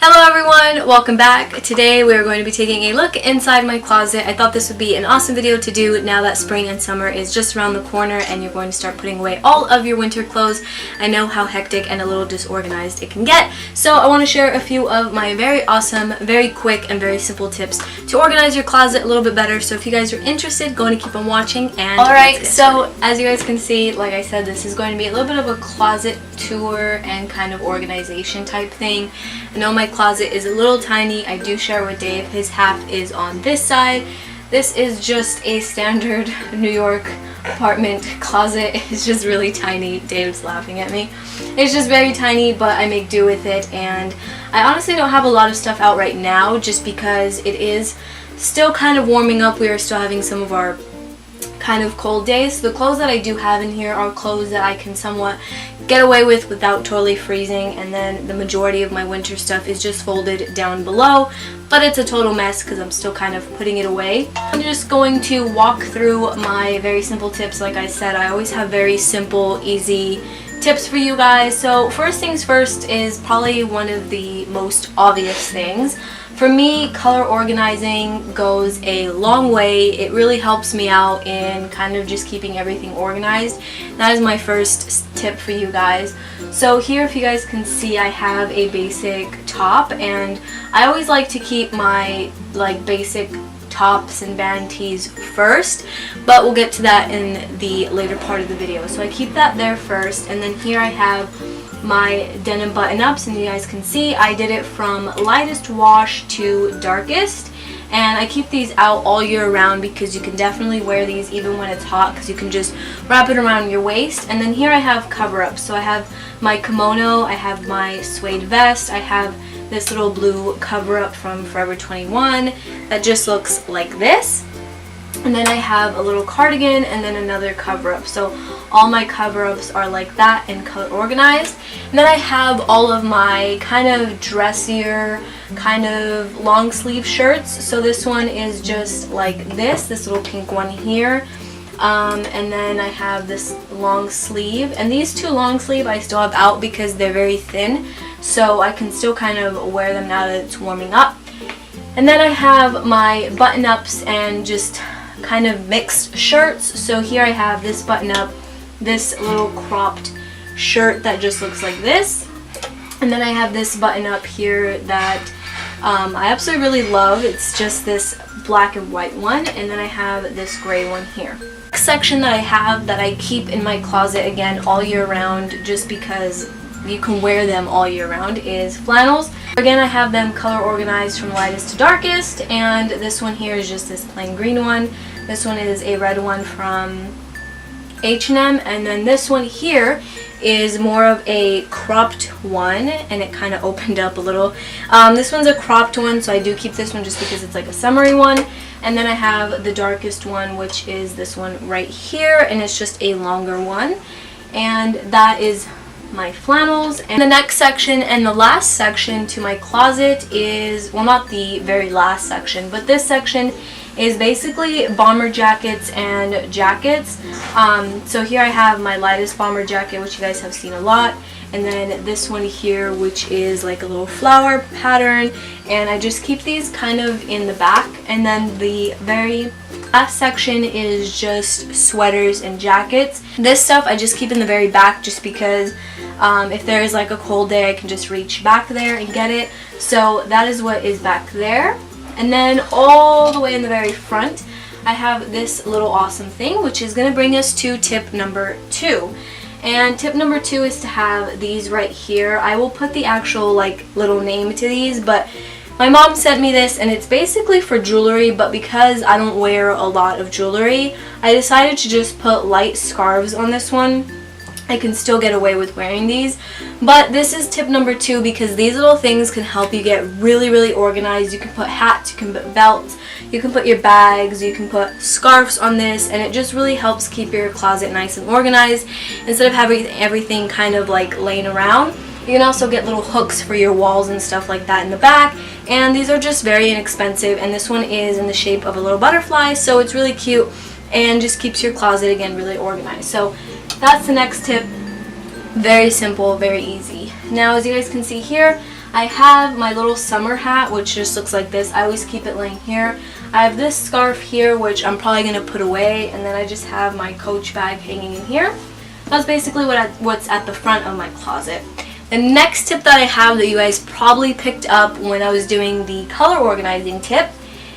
Hello everyone, welcome back. Today we are going to be taking a look inside my closet. I thought this would be an awesome video to do now that spring and summer is just around the corner and you're going to start putting away all of your winter clothes. I know how hectic and a little disorganized it can get, so I want to share a few of my very awesome, very quick, and very simple tips to organize your closet a little bit better. So if you guys are interested, go and keep on watching. And alright, so as you guys can see, like I said, this is going to be a little bit of a closet tour and kind of organization type thing. I know my closet is a little tiny. I do share with Dave. His half is on this side. This is just a standard New York apartment closet. It's just really tiny. Dave's laughing at me. It's just very tiny, but I make do with it, and I honestly don't have a lot of stuff out right now just because it is still kind of warming up. We are still having some of our kind of cold days. So the clothes that I do have in here are clothes that I can somewhat get away with without totally freezing, and then the majority of my winter stuff is just folded down below, but it's a total mess because I'm still kind of putting it away. I'm just going to walk through my very simple tips. Like I said, I always have very simple, easy tips for you guys. So first things first is probably one of the most obvious things. For me, color organizing goes a long way. It really helps me out in kind of just keeping everything organized. That is my first tip for you guys. So here, if you guys can see, I have a basic top, and I always like to keep my basic tops and band tees first, but we'll get to that in the later part of the video. So I keep that there first, and then here I have my denim button-ups, and you guys can see I did it from lightest wash to darkest, and I keep these out all year round because you can definitely wear these even when it's hot because you can just wrap it around your waist. And then here I have cover-ups. So I have my kimono, I have my suede vest, I have this little blue cover-up from Forever 21 that just looks like this. And then I have a little cardigan and then another cover-up. So all my cover-ups are like that and color organized. And then I have all of my kind of dressier, kind of long sleeve shirts. So this one is just like this little pink one here. And then I have this long sleeve. And these two long sleeve I still have out because they're very thin. So I can still kind of wear them now that it's warming up. And then I have my button-ups and just kind of mixed shirts. So here I have this button-up, this little cropped shirt that just looks like this, and then I have this button-up here that I absolutely really love. It's just this black and white one, and then I have this gray one here. Next section that I have that I keep in my closet again all year round just because you can wear them all year round is flannels. Again, I have them color organized from lightest to darkest, and this one here is just this plain green one. This one is a red one from H&M, and then this one here is more of a cropped one, and it kind of opened up a little. This one's a cropped one, so I do keep this one just because it's like a summery one. And then I have the darkest one, which is this one right here, and it's just a longer one. And that is my flannels. And the next section and the last section to my closet is, well, not the very last section, but this section is basically bomber jackets and jackets. So here I have my lightest bomber jacket, which you guys have seen a lot, and then this one here, which is like a little flower pattern, and I just keep these kind of in the back. And then the very last section is just sweaters and jackets. This stuff I just keep in the very back just because if there is like a cold day, I can just reach back there and get it. So that is what is back there. And then all the way in the very front, I have this little awesome thing, which is going to bring us to tip number 2. And tip number 2 is to have these right here. I will put the actual little name to these, but my mom sent me this, and it's basically for jewelry, but because I don't wear a lot of jewelry, I decided to just put light scarves on this one. I can still get away with wearing these, but this is tip number 2 because these little things can help you get really, really organized. You can put hats, you can put belts, you can put your bags, you can put scarves on this, and it just really helps keep your closet nice and organized instead of having everything kind of laying around. You can also get little hooks for your walls and stuff like that in the back, and these are just very inexpensive, and this one is in the shape of a little butterfly, so it's really cute and just keeps your closet again really organized. So that's the next tip. Very simple, very easy. Now, as you guys can see here, I have my little summer hat, which just looks like this. I always keep it laying here. I have this scarf here, which I'm probably going to put away, and then I just have my Coach bag hanging in here. That's basically what's at the front of my closet. The next tip that I have that you guys probably picked up when I was doing the color organizing tip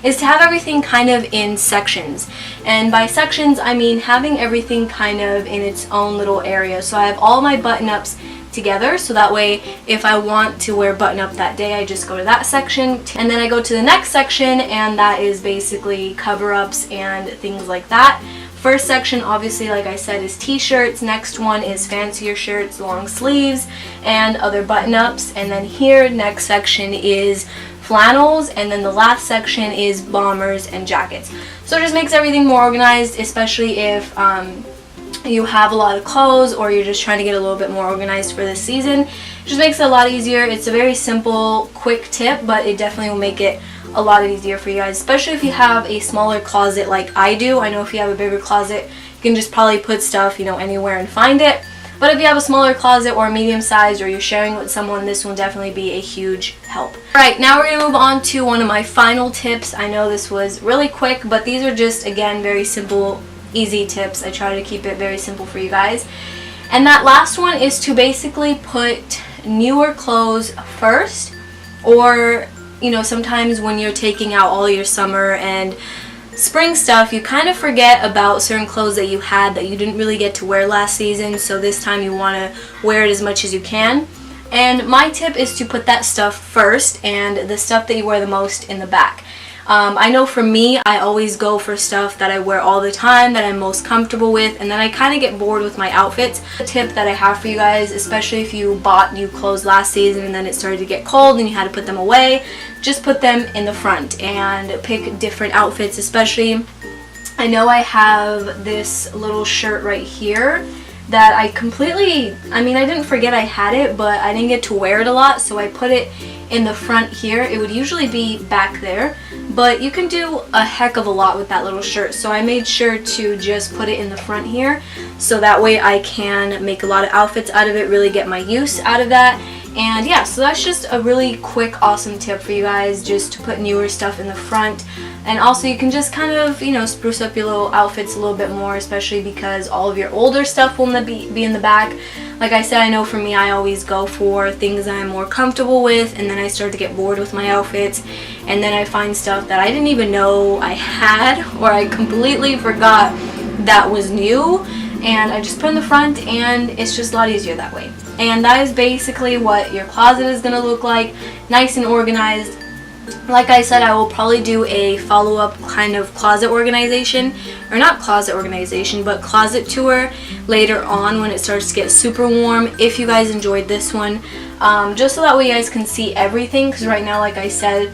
is to have everything kind of in sections. And by sections, I mean having everything kind of in its own little area. So I have all my button-ups together, so that way if I want to wear button-up that day, I just go to that section, and then I go to the next section, and that is basically cover-ups and things like that. First section, obviously, like I said, is t-shirts. Next one is fancier shirts, long sleeves, and other button-ups. And then here, next section is flannels, and then the last section is bombers and jackets. So it just makes everything more organized, especially if you have a lot of clothes or you're just trying to get a little bit more organized for this season. It just makes it a lot easier. It's a very simple, quick tip, but it definitely will make it a lot easier for you guys, especially if you have a smaller closet like I do. I know if you have a bigger closet, you can just probably put stuff, you know, anywhere and find it. But if you have a smaller closet or a medium size, or you're sharing with someone, this will definitely be a huge help. Alright, now we're going to move on to one of my final tips. I know this was really quick, but these are just, again, very simple, easy tips. I try to keep it very simple for you guys. And that last one is to basically put newer clothes first, or, you know, sometimes when you're taking out all your summer and spring stuff, you kind of forget about certain clothes that you had that you didn't really get to wear last season, so this time you want to wear it as much as you can. And my tip is to put that stuff first and the stuff that you wear the most in the back. I know for me, I always go for stuff that I wear all the time, that I'm most comfortable with, and then I kind of get bored with my outfits. The tip that I have for you guys, especially if you bought new clothes last season and then it started to get cold and you had to put them away, just put them in the front and pick different outfits. Especially, I know I have this little shirt right here that I didn't forget I had it, but I didn't get to wear it a lot, so I put it in the front here. It would usually be back there, but you can do a heck of a lot with that little shirt, so I made sure to just put it in the front here, so that way I can make a lot of outfits out of it, really get my use out of that. And yeah, so that's just a really quick, awesome tip for you guys, just to put newer stuff in the front. And also you can just kind of, you know, spruce up your little outfits a little bit more, especially because all of your older stuff will be in the back. Like I said, I know for me, I always go for things that I'm more comfortable with, and then I start to get bored with my outfits, and then I find stuff that I didn't even know I had, or I completely forgot that was new, and I just put in the front, and it's just a lot easier that way. And that is basically what your closet is going to look like, nice and organized. Like I said, I will probably do a follow-up kind of closet organization, or not closet organization, but closet tour later on when it starts to get super warm, if you guys enjoyed this one. Just so that way you guys can see everything, because right now, like I said,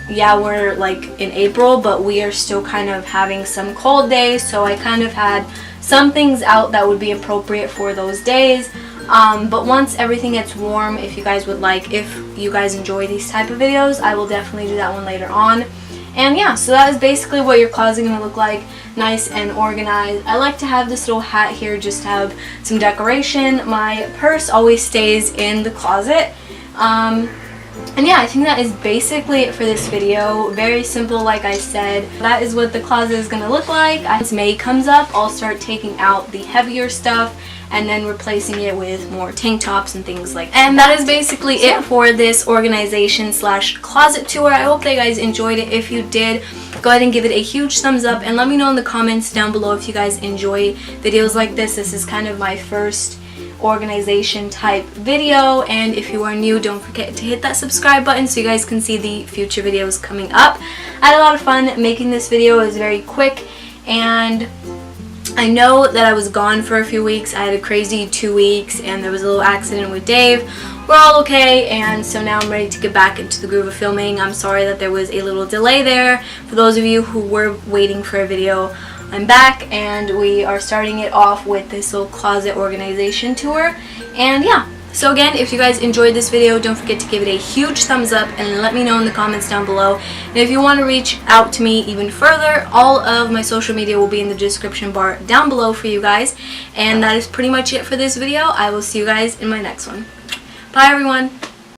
yeah, we're like in April, but we are still kind of having some cold days, so I kind of had some things out that would be appropriate for those days. But once everything gets warm, if you guys would like, if you guys enjoy these type of videos, I will definitely do that one later on. And yeah, so that is basically what your closet is going to look like, nice and organized. I like to have this little hat here just to have some decoration. My purse always stays in the closet. And yeah, I think that is basically it for this video. Very simple, like I said. That is what the closet is going to look like. As May comes up, I'll start taking out the heavier stuff and then replacing it with more tank tops and things like that. And that is basically it for this organization / closet tour. I hope that you guys enjoyed it. If you did, go ahead and give it a huge thumbs up, and let me know in the comments down below if you guys enjoy videos like this. This is kind of my first organization type video, and if you are new, don't forget to hit that subscribe button so you guys can see the future videos coming up. I had a lot of fun making this video. It was very quick, and I know that I was gone for a few weeks. I had a crazy 2 weeks, and there was a little accident with Dave. We're all okay, and so now I'm ready to get back into the groove of filming. I'm sorry that there was a little delay there. For those of you who were waiting for a video, I'm back, and we are starting it off with this little closet organization tour. And yeah, so again, if you guys enjoyed this video, don't forget to give it a huge thumbs up and let me know in the comments down below. And if you want to reach out to me even further, all of my social media will be in the description bar down below for you guys. And that is pretty much it for this video. I will see you guys in my next one. Bye everyone!